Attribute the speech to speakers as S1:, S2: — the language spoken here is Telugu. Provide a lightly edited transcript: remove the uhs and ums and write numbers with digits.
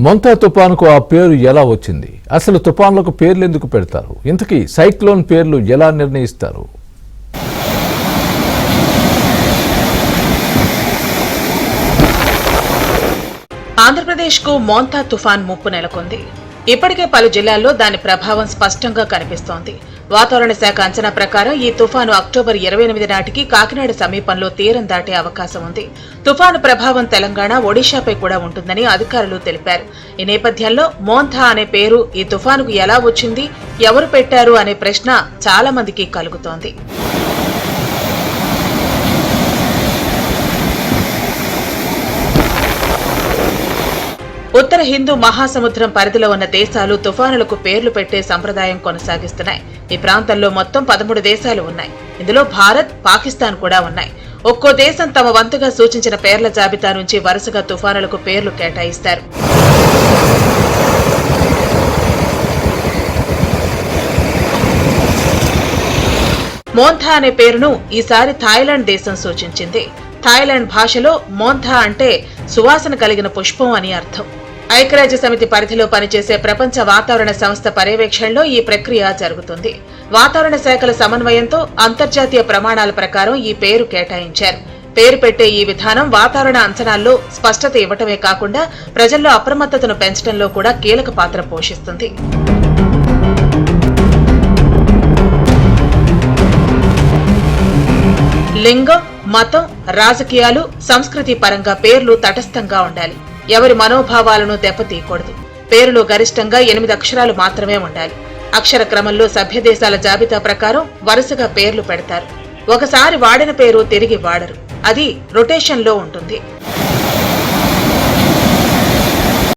S1: మొంతా తుపానుకు ఆ పేరు ఎలా వచ్చింది? అసలు తుపాన్లకు పేర్లు ఎందుకు పెడతారు? ఇంతకీ సైక్లోన్ పేర్లు ఎలా నిర్ణయిస్తారు?
S2: ఆంధ్రప్రదేశ్కు మోంతా తుఫాన్ ముప్పు నెలకొంది. ఇప్పటికే పలు జిల్లాల్లో దాని ప్రభావం స్పష్టంగా కనిపిస్తోంది. వాతావరణ శాఖ అంచనా ప్రకారం ఈ తుఫాను అక్టోబర్ 28 నాటికి కాకినాడ సమీపంలో తీరం దాటే అవకాశం ఉంది. తుఫాను ప్రభావం తెలంగాణ, ఒడిశాపై కూడా ఉంటుందని అధికారులు తెలిపారు. ఈ నేపథ్యంలో మోంతా అనే పేరు ఈ తుఫానుకు ఎలా వచ్చింది, ఎవరు పెట్టారు అనే ప్రశ్న చాలా మందికి కలుగుతోంది. ఉత్తర హిందూ మహాసముద్రం పరిధిలో ఉన్న దేశాలు తుఫానులకు పేర్లు పెట్టే సంప్రదాయం కొనసాగిస్తున్నాయి. ఈ ప్రాంతంలో మొత్తం 13 దేశాలు ఉన్నాయి. ఇందులో భారత్, పాకిస్తాన్ కూడా ఉన్నాయి. ఒక్కో దేశం తమ వంతుగా సూచించిన పేర్ల జాబితా నుంచి వరుసగా తుఫానులకు పేర్లు కేటాయిస్తారు. మోంతా అనే పేరును ఈసారి థాయిలాండ్ దేశం సూచించింది. థాయిలాండ్ భాషలో మోంతా అంటే సువాసన కలిగిన పుష్పం అని అర్థం. ఐక్యరాజ్య సమితి పరిధిలో పనిచేసే ప్రపంచ వాతావరణ సంస్థ పర్యవేక్షణలో ఈ ప్రక్రియ జరుగుతుంది. వాతావరణ శాఖల సమన్వయంతో అంతర్జాతీయ ప్రమాణాల ప్రకారం ఈ పేరు కేటాయించారు. పేరు పెట్టే ఈ విధానం వాతావరణ అంచనాల్లో స్పష్టత ఇవ్వటమే కాకుండా ప్రజల్లో అప్రమత్తతను పెంచడంలో కూడా కీలక పాత్ర పోషిస్తుంది. లింగం, మతం, రాజకీయాలు, సంస్కృతి పరంగా పేర్లు తటస్థంగా ఉండాలి. ఎవరి మనోభావాలను దెబ్బతీయకూడదు. పేరులో గరిష్టంగా 8 అక్షరాలు మాత్రమే ఉండాలి. అక్షర క్రమంలో సభ్య దేశాల జాబితా ప్రకారం వరుసగా పేర్లు పెడతారు. ఒకసారి వాడిన పేరు తిరిగి వాడరు. అది రొటేషన్లో ఉంటుంది.